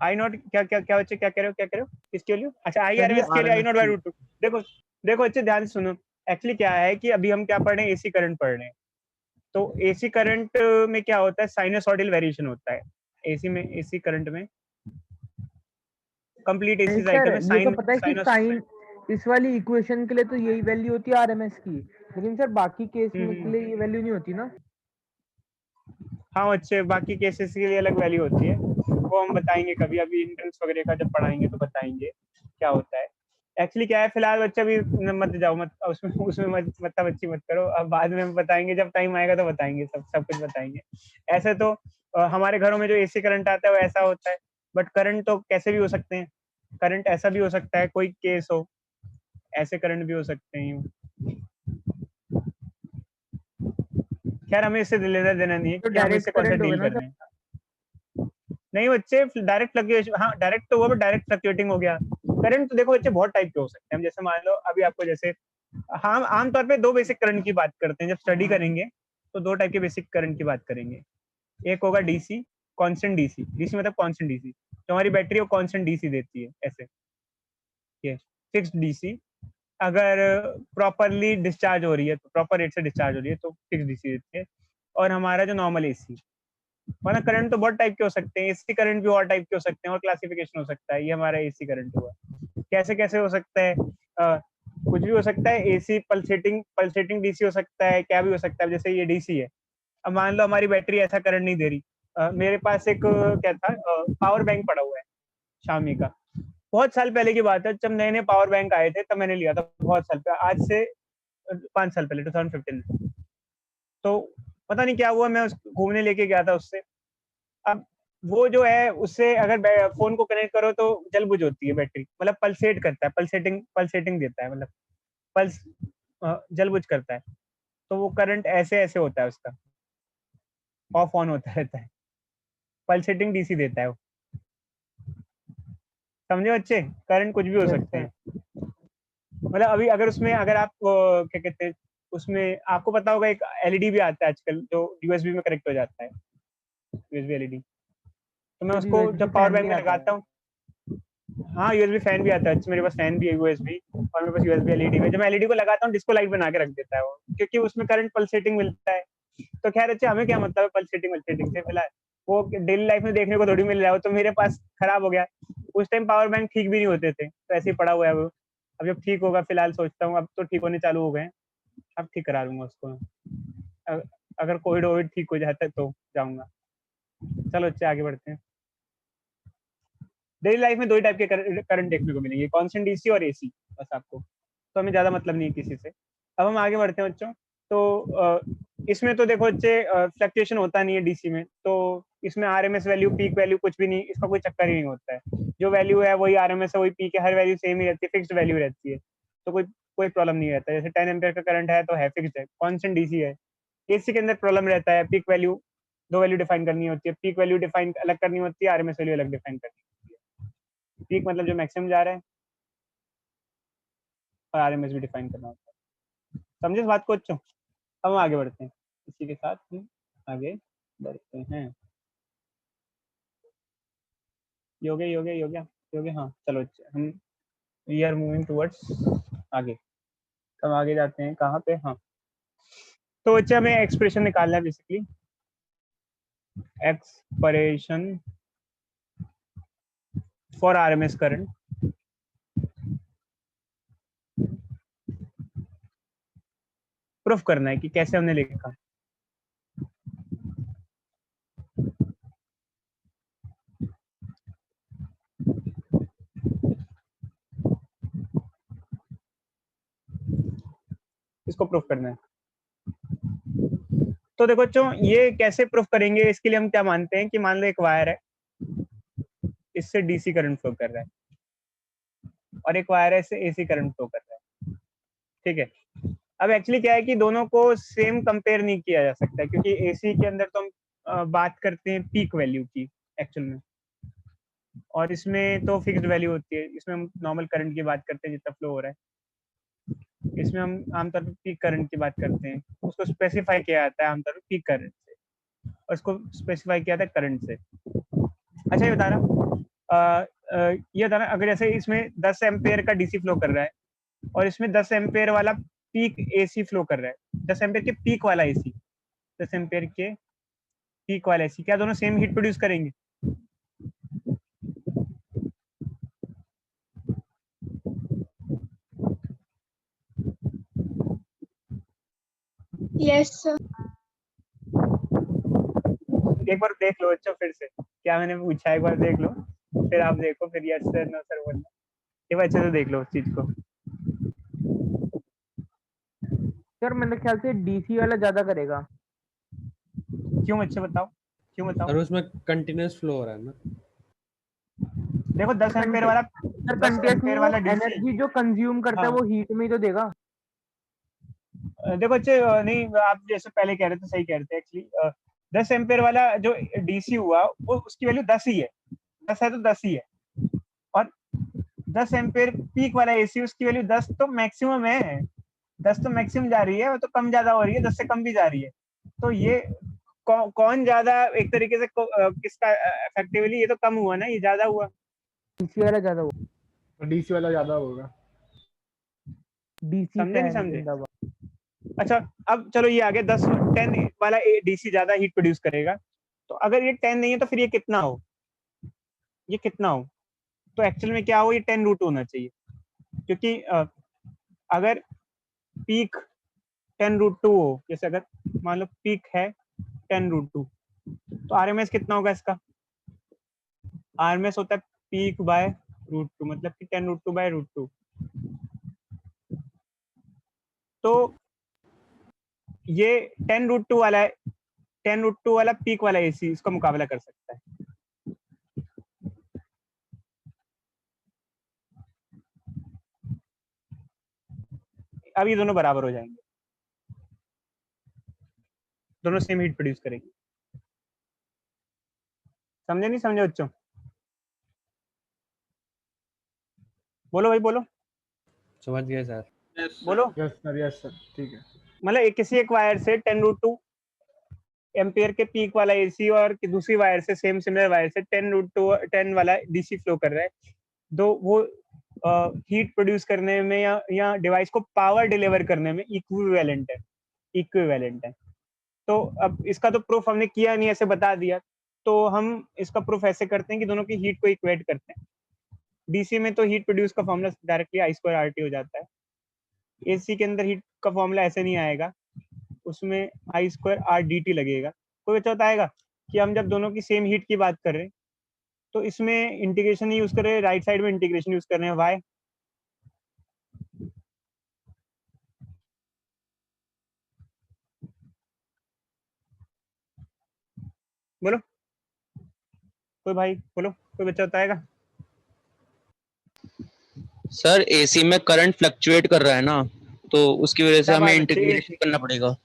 आई not क्या क्या क्या बच्चे क्या कह रहे हो, क्या कह रहे हो, किसके लिए? अच्छा आई सर आर एम ये एस के लिए आई आरएमएस नॉट बाई की। Root two. देखो देखो बच्चे ध्यान से सुनो, एक्चुअली क्या है कि अभी हम क्या पढ़ रहे हैं, एसी करंट पढ़ रहे हैं। तो एसी करंट में क्या होता है, साइनसॉइडल वेरिएशन होता है एसी में। एसी करंट में कंप्लीट नहीं एसी सर, साइकिल में ये तो साइन पता है कि साइनस। साइन इस वाली इक्वेशन के लिए तो यही वैल्यू होती है आरएमएस की, लेकिन सर बाकी केस में के लिए ये वैल्यू नहीं होती ना। हाँ बच्चे, बाकी केसेस के लिए अलग वैल्यू होती है, वो हम बताएंगे कभी, अभी इंट्रेंस वगैरह का जब पढ़ाएंगे तो बताएंगे क्या होता है। एक्चुअली क्या है, फिलहाल बच्चा अभी मत जाओ, मत उसमें उसमें मत बच्ची मत करो, अब बाद में बताएंगे, जब टाइम आएगा तो बताएंगे, सब सब कुछ बताएंगे। ऐसे तो हमारे घरों में जो एसी करंट आता है वो ऐसा होता है, बट करंट तो कैसे भी हो सकते हैं। करंट ऐसा भी हो सकता है, कोई केस हो, ऐसे करंट भी हो सकते हैं यूं। खैर हमें इससे लेना देना नहीं है तो कि हम डायरेक्ट इससे कौन सा करंट होगा डील ना कर सर। रहे हैं। नहीं बच्चे, डायरेक्ट फ्लक्चुएशन, हाँ डायरेक्ट तो हुआ, बट डायरेक्ट फ्लक्चुएटिंग हो गया। करंट तो देखो बच्चे बहुत टाइप के हो सकते हैं, हम जैसे मान लो अभी आपको जैसे, हम आमतौर पे दो बेसिक करंट की बात करते हैं जब स्टडी करेंगे, तो दो टाइप के बेसिक करंट की बात करेंगे। एक होगा डीसी, कांस्टेंट डीसी, डीसी मतलब कांस्टेंट डीसी, जो हमारी बैटरी वो कांस्टेंट डीसी देती है ऐसे, ये फिक्स्ड डीसी। अगर प्रॉपरली डिस्चार्ज हो रही है, तो प्रॉपर रेट से डिस्चार्ज हो रही है तो फिक्स डीसी देती है। और हमारा जो नॉर्मल एसी, वरना करंट तो बहुत टाइप के हो सकते हैं, एसी करंट भी और टाइप के हो सकते हैं और क्लासिफिकेशन हो सकता है। ये हमारा एसी करंट हुआ। कैसे कैसे हो सकता है, कुछ भी हो सकता है, एसी पल्सेटिंग पल्सेटिंग डीसी हो सकता है, क्या भी हो सकता है। जैसे ये डीसी है, अब मान लो हमारी बैटरी ऐसा करंट नहीं दे रही। मेरे पास एक क्या था, पावर बैंक पड़ा हुआ है शामी का, बहुत साल पहले की बात है, जब नए नए पावर बैंक आए थे तब मैंने लिया था, बहुत साल पहले, आज से 5 साल पहले, 2015 में। तो पता नहीं क्या हुआ, मैं घूमने लेके गया था उससे। अब वो जो है, उससे अगर फोन को कनेक्ट करो तो जल बुझ होती है बैटरी, मतलब पल्सेट करता है, पल्सेटिंग पल्सेटिंग देता है, मतलब पल्स, जल बुझ करता है। तो वो करंट ऐसे ऐसे होता है उसका, ऑफ ऑन होता रहता है, पल्सेटिंग डीसी देता है वो। समझे बच्चे, करंट कुछ भी हो यस सकते सर। हैं। मतलब अभी अगर उसमें, अगर आप क्या कहते हैं, उसमें आपको पता होगा एक एलईडी भी आता है आजकल जो यूएसबी में कनेक्ट हो जाता है, यूएसबी एलईडी। तो मैं सर उसको यूएसबी जब पावर फैन बैंक भी में आता लगाता है। हूँ, हाँ यूएसबी फैन भी आता है, मेरे पास फैन भी है यूएसबी, और मेरे पास यूएसबी एलईडी में, जब मैं एलईडी को लगाता हूँ डिस्को लाइट बना के रख देता है वो, क्योंकि उसमें करंट पल्सेटिंग मिलता है। तो खैर अच्छा, हमें क्या मतलब है पल्सेटिंग पल्सेटिंग से, फिलहाल वो डेली लाइफ में देखने को थोड़ी मिल रहा है, तो मेरे पास खराब हो गया। उस टाइम पावर बैंक ठीक भी नहीं होते थे, तो ऐसे ही पड़ा हुआ है वो। अब जब ठीक होगा, फिलहाल सोचता हूँ, अब तो ठीक होने चालू हो गए, अब ठीक करा लूंगा उसको। अगर कोविड वोविड ठीक हो जाता है तो जाऊंगा। चलो अच्छे, आगे बढ़ते हैं। डेली लाइफ में दो ही टाइप के करंट देखने को मिलेंगे, कांस्टेंट डीसी और एसी, बस आपको, तो हमें ज्यादा मतलब नहीं है किसी से। अब हम आगे बढ़ते हैं बच्चों। तो इसमें तो देखो बच्चे, फ्लक्चुएशन होता नहीं है डीसी में, तो इसमें आरएमएस वैल्यू पीक वैल्यू कुछ भी नहीं, इसका कोई चक्कर ही नहीं होता है। जो वैल्यू है वही आरएमएस है, वही पीक है, हर वैल्यू सेम ही रहती है, फिक्स्ड वैल्यू रहती है। तो कोई कोई प्रॉब्लम नहीं रहता है। जैसे 10 एम्पियर का करंट है तो है, फिक्स्ड है, कांस्टेंट डीसी है। एसी के अंदर प्रॉब्लम रहता है, पीक वैल्यू, दो वैल्यू डिफाइन करनी होती है, पीक वैल्यू डिफाइन अलग करनी होती है, आरएमएस वैल्यू अलग डिफाइन करनी होती है। पीक मतलब जो मैक्सिमम जा रहा है, और आरएमएस भी डिफाइन करना होता है। समझे इस बात को बच्चों? अब हम आगे बढ़ते हैं, इसी के साथ हम आगे बढ़ते हैं। योगे योगे योगे योगे, हाँ चलो अच्छा, हम वी आर मूविंग टुवर्ड्स आगे। हम आगे जाते हैं कहाँ पे, हाँ। तो बच्चे हमें एक्सप्रेशन निकालना है basically, expression for RMS current. Proof करना है कि कैसे हमने लिखा। इसको प्रूफ करना है। तो देखो बच्चों, ये कैसे प्रूफ करेंगे, इसके लिए हम क्या मानते हैं कि मान लो एक वायर है, इससे डीसी करंट फ्लो कर रहा है, और एक वायर है, इससे एसी करंट फ्लो कर रहा है, ठीक है। अब एक्चुअली क्या है कि दोनों को सेम कंपेयर नहीं किया जा सकता, क्योंकि एसी के अंदर तो हम बात करते हैं पीक वैल्यू की एक्चुअल में, और इसमें तो फिक्स्ड वैल्यू होती है। इसमें हम नॉर्मल करंट की बात करते हैं जितना फ्लो हो रहा है, इसमें हम आमतौर पर पीक करंट की बात करते हैं। उसको स्पेसिफाई किया जाता है आमतौर पर पीक करंट से, और उसको स्पेसिफाई किया जाता है करंट से। अच्छा ये बता रहा, ये था ना, अगर जैसे इसमें 10 एम्पेयर का डीसी फ्लो कर रहा है और इसमें 10 एम्पेयर वाला पीक एसी फ्लो कर रहा है, 10 एम्पेयर के पीक वाला एसी, 10 एम्पेयर के पीक वाला एसी, क्या दोनों सेम हीट प्रोड्यूस करेंगे? Yes sir. एक बार देख लो अच्छा, फिर से क्या मैंने पूछा एक बार देख लो, फिर आप देखो, फिर यस सर नो सर बोलना। एक बार अच्छे से देख लो उस चीज को। सर मेरे ख्याल से डीसी वाला ज्यादा करेगा। क्यों? अच्छे बताओ, क्यों बताओ। और उसमें कंटिन्यूअस फ्लो हो रहा है ना। देखो 10 एम्पेयर वाला, सर 10 एम्पेयर वाला डीसी, एनर्जी जो कंज्यूम करता है हाँ। वो हीट में ही तो देगा। देखो अच्छे, नहीं आप जैसे पहले कह रहे थे सही कह रहे थे एक्चुअली। 10 एम्पेयर वाला जो डीसी हुआ वो उसकी वैल्यू 10 ही है, 10 है तो 10 ही है। और 10 एम्पेयर पीक वाला एसी उसकी वैल्यू 10 तो मैक्सिमम है, 10 तो मैक्सिमम जा रही है, वो तो कम ज्यादा हो रही है, 10 से कम भी जा रही है। तो ये कौन ज्यादा एक तरीके से किसका इफेक्टिवली, ये तो कम हुआ ना, ये ज्यादा हुआ। डीसी वाला ज्यादा होगा। तो डीसी वाला ज्यादा होगा। डीसी समझे नहीं फैन समझे? जिंदाबाद। अच्छा अब चलो ये आगे 10 वाला डीसी ज्यादा हीट प्रोड्यूस करेगा, तो अगर ये 10 नहीं है तो फिर ये कितना हो, ये कितना हो? तो एक्चुअल में क्या हो, ये 10√2 होना चाहिए, क्योंकि अगर पीक 10√2 हो, जैसे अगर मान लो पीक है 10√2, तो आरएमएस कितना होगा इसका? आरएमएस होता है पीक बाय √2, मतलब कि 10√2/√2। तो ये 10√2 वाला है, 10√2 वाला पीक वाला एसी इसका मुकाबला कर सकता है। अब ये दोनों बराबर हो जाएंगे, दोनों सेम हीट प्रोड्यूस करेंगे। समझे नहीं समझे बच्चों? बोलो भाई बोलो, समझ गए सर। बोलो। यस सर ठीक है। मतलब किसी एक वायर से 10√2 एम्पियर के पीक वाला एसी और दूसरी वायर से सेम सिमिलर वायर से 10 वाला डीसी फ्लो कर रहा है, दो वो हीट प्रोड्यूस करने में या डिवाइस को पावर डिलीवर करने में इक्विवेलेंट है, इक्विवेलेंट है। तो अब इसका तो प्रूफ हमने किया नहीं, ऐसे बता दिया, तो हम इसका प्रूफ ऐसे करते हैं कि दोनों की हीट को इक्वेट करते हैं। डीसी में तो हीट प्रोड्यूस का फॉर्मूला डायरेक्टली I²RT हो जाता है, एसी के अंदर हीट का फॉर्मूला ऐसे नहीं आएगा, उसमें I²RDT लगेगा। कोई बच्चा बताएगा कि हम जब दोनों की सेम हीट की बात कर रहे हैं तो इसमें इंटीग्रेशन यूज कर रहे हैं, राइट साइड में इंटीग्रेशन यूज कर रहे हैं, वाई? बोलो कोई भाई, बोलो कोई बच्चा बताएगा। सर एसी में करंट फ्लक्चुएट कर रहा है ना, तो उसकी वजह से क्या हमें बात है, इंटीग्रेशन करना पड़ेगा।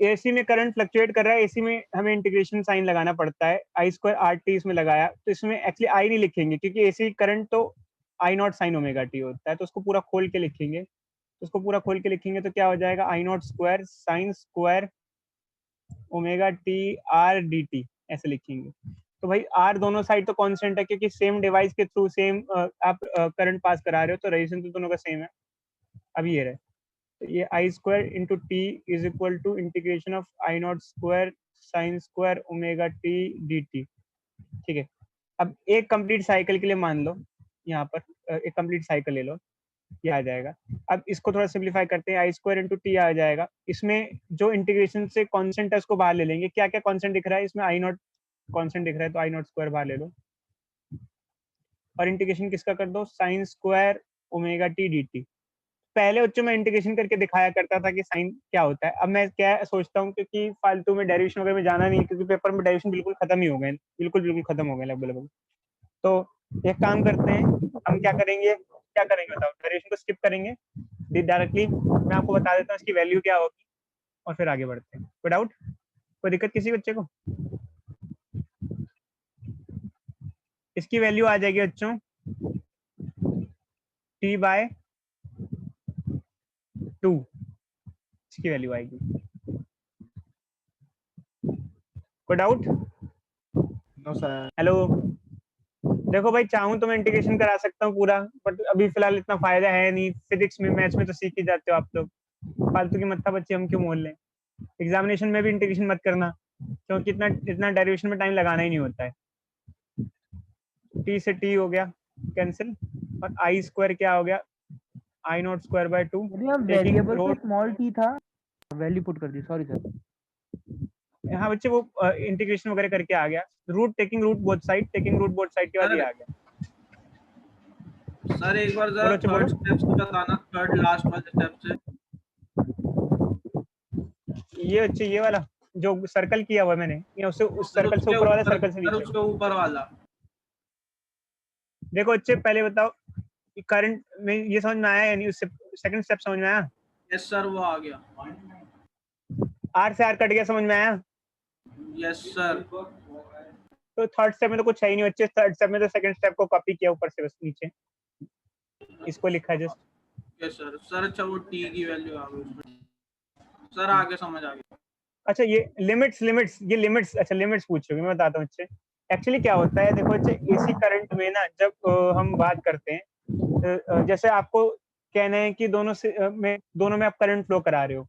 एसी में करंट फ्लक्चुएट कर रहा है, एसी में हमें इंटीग्रेशन साइन लगाना पड़ता है, I²RT इसमें लगाया, तो इसमें एक्चुअली आई नहीं लिखेंगे क्योंकि एसी करंट तो I0 sin ओमेगा टी होता है, तो उसको पूरा खोल के लिखेंगे, उसको पूरा खोल के लिखेंगे तो क्या हो जाएगा, I0² sin square omega T R D T, ऐसे लिखेंगे। तो भाई आर दोनों साइड तो कांस्टेंट है, क्योंकि सेम डिवाइस के थ्रू सेम आप करंट पास करा रहे हो, तो रेजिस्टेंस तो दोनों का सेम है। अब ये रहे, तो ये I² into t is equal to integration of I0² sine square omega t d t. ठीक है, अब एक कंप्लीट साइकिल के लिए मान लो, यहाँ पर एक कंप्लीट साइकिल ले लो, ये आ जाएगा। अब इसको थोड़ा सिंप्लीफाई करते हैं, I² इंटू टी आ जाएगा, इसमें जो इंटीग्रेशन से कांस्टेंट है उसको बाहर ले लेंगे। क्या क्या कांस्टेंट दिख रहा है इसमें? I0 कांस्टेंट दिख रहा है, तो I0² बाहर ले लो और इंटीग्रेशन किसका कर दो, sign square omega t d T. पहले बच्चों में इंटीग्रेशन करके दिखाया करता था कि साइन क्या होता है, अब मैं क्या सोचता हूँ, क्योंकि फालतू में डेरिवेशन वगैरह में जाना नहीं, क्योंकि पेपर में डेरिवेशन बिल्कुल खत्म ही हो गए, बिल्कुल खत्म हो गए लगभग। तो एक काम करते हैं, हम क्या करेंगे बताओ, डेरिवेशन को स्किप करेंगे डायरेक्टली, मैं आपको बता देता हूँ इसकी वैल्यू क्या होगी और फिर आगे बढ़ते हैं। कोई डाउट, कोई दिक्कत किसी बच्चे को? इसकी वैल्यू आ जाएगी बच्चों T/2, इसकी वैल्यू आएगी। कोई डाउट? No sir. हेलो, देखो भाई, चाहूँ तो मैं इंटीग्रेशन करा सकता हूँ पूरा, बट अभी फिलहाल इतना फायदा है नहीं। फिजिक्स में, मैथ्स में तो सीख ही जाते हो आप लोग, फालतू की मत्था बच्चे हम क्यों मोल लें। एग्जामिनेशन में भी इंटीग्रेशन मत करना, क्योंकि इतना इतना डेरिवेशन में टाइम लगाना ही नहीं होता है। टी से टी हो गया कैंसिल, और आई स्क्वायर क्या हो गया, आई नॉट स्क्वायर बाय 2। वेरिएबल तो स्मॉल टी था, वैल्यू पुट कर दी, सॉरी सर। हाँ बच्चे, वो इंटीग्रेशन वगैरह करके आ गया। Root, taking root both side, taking root both side के बाद ये आ गया। सर एक बार जरा थर्ड स्टेप से बताना, थर्ड लास्ट वाले स्टेप से। ये अच्छे, ये वाला जो सर्कल किया हुआ मैंने, ये उससे उस सर्कल से ऊपर वाला, सर्कल से नीचे, उसके ऊपर वाला। देखो अच्छे, पहले बताओ करंट में ये समझ में आया या नहीं, उससे सेकंड स्टेप समझ में आया? यस सर, वो आ गया। आर से आर कट गया, समझ में आया? Yes sir. तो थर्ड स्टेप में तो कुछ है ही नहीं बच्चे। थर्ड स्टेप में तो सेकंड स्टेप को कॉपी किया ऊपर से बस नीचे, इसको लिखा जस्ट। Yes sir. सर अच्छा, वो टी की वैल्यू आ गई सर, आगे समझ आ गया। अच्छा, ये लिमिट्स, ये लिमिट्स, अच्छा लिमिट्स पूछोगे, मैं बताता हूँ अच्छे। एक्चुअली क्या होता है, देखो अच्छे, एसी करंट में ना जब हम बात करते हैं, जैसे आपको कहना है कि दोनों में आप करंट फ्लो करा रहे हो,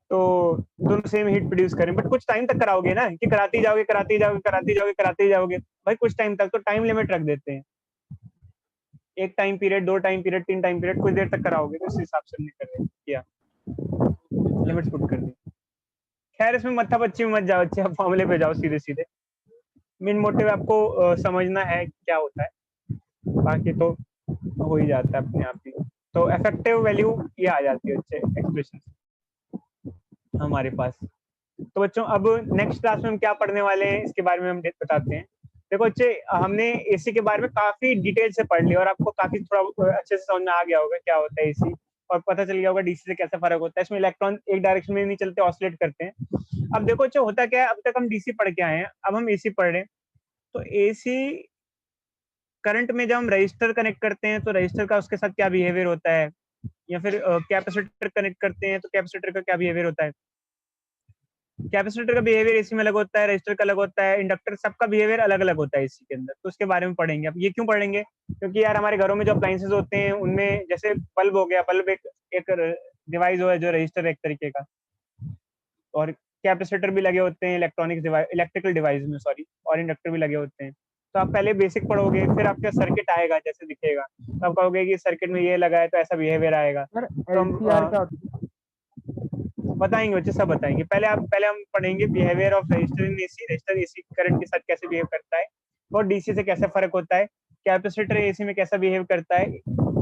तो दोनों सेम हीट प्रोड्यूस करें, बट कुछ टाइम तक कराओगे ना, कि कराते ही जाओगे। भाई कुछ टाइम तक, तो टाइम लिमिट रख देते हैं, 1 time period, 2 time period, 3 time period, कुछ देर तक कराओगे, तो इस हिसाब से हमने कर रहे किया, लिमिट्स पुट कर दी। खैर इसमें मत्था बच्ची में मत जाओ अच्छे, आप फॉर्मूले पे जाओ सीधे। मेन मोटिव आपको समझना है क्या होता है, बाकी तो हो ही जाता है अपने आप ही। तो इफेक्टिव वैल्यू ये आ जाती है अच्छे एक्सप्रेशन हमारे पास। तो बच्चों, अब नेक्स्ट क्लास में हम क्या पढ़ने वाले हैं इसके बारे में हम बताते हैं। देखो बच्चे, हमने एसी के बारे में काफी डिटेल से पढ़ लिया, और आपको काफी थोड़ा अच्छे से समझ में आ गया होगा क्या होता है एसी, और पता चल गया होगा डीसी से कैसा फर्क होता है। इसमें इलेक्ट्रॉन एक डायरेक्शन में नहीं चलते, ऑसिलेट करते हैं। अब देखो बच्चे, होता क्या है, अब तक हम डीसी पढ़ के आए हैं, अब हम एसी पढ़ रहे हैं। तो एसी करंट में जब हम रजिस्टर कनेक्ट करते हैं, तो रजिस्टर का उसके साथ क्या बिहेवियर होता है, या फिर कैपेसिटर कनेक्ट करते हैं तो कैपेसिटर का क्या बिहेवियर होता है। कैपेसिटर का बिहेवियर एसी में अलग होता है, रजिस्टर का अलग होता है, इंडक्टर, सबका बिहेवियर अलग अलग होता है एसी के अंदर। तो उसके बारे में पढ़ेंगे। अब ये क्यों पढ़ेंगे, क्योंकि यार हमारे घरों में जो अप्लायंसेस होते हैं उनमें जैसे बल्ब हो गया, बल्ब एक डिवाइस हो है जो रजिस्टर एक तरीके का, और कैपेसिटर भी लगे होते हैं इलेक्ट्रिकल डिवाइस में, सॉरी, और इंडक्टर भी लगे होते हैं। तो आप पहले बेसिक पढ़ोगे, फिर आपका सर्किट आएगा जैसे दिखेगा, तो आप कहोगे कि सर्किट में ये लगा है तो ऐसा बिहेवियर आएगा। सर तो हम एलसीआर क्या होता है? बताएंगे बच्चे, सब बताएंगे। पहले हम पढ़ेंगे behaviour of register in AC, register AC current के साथ कैसे बिहेव करता है, और डीसी से कैसे फर्क होता है, कैपेसिटर एसी में कैसा बिहेव करता है,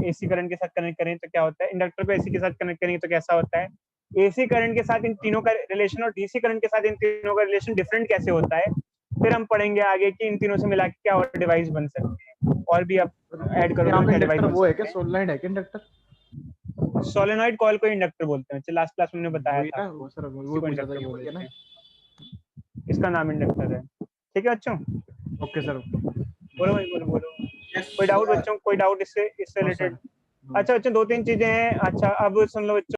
एसी करंट के साथ कनेक्ट करें तो क्या होता है, इंडक्टर को एसी के साथ कनेक्ट करेंगे तो कैसा होता है, एसी करंट के साथ इन तीनों का रिलेशन और डीसी करंट के साथ इन तीनों का रिलेशन डिफरेंट कैसे होता है। फिर हम पढ़ेंगे आगे कि इन तीनों से मिला के क्या और डिवाइस बन सकते हैं, और भी आप ऐड करोगे तो क्या डिवाइस बन वो है सकते क्या, सोलनॉइड है क्या इंडक्टर? हैं। सोलेनॉइड कॉइल को इंडक्टर बोलते हैं, लास्ट क्लास में हमने बताया था। वो सर वो इसी को पूछ रहा था इंडक्टर कि बोल वही है देते ना। हैं। इसका नाम इंडक्टर है। ठीक है बच्चों, ओके सर। बोलो भाई, बोलो। कोई डाउट बच्चों, कोई डाउट इससे रिलेटेड? अच्छा बच्चों, 2-3 चीजें हैं। अच्छा अब सुन लो बच्चों,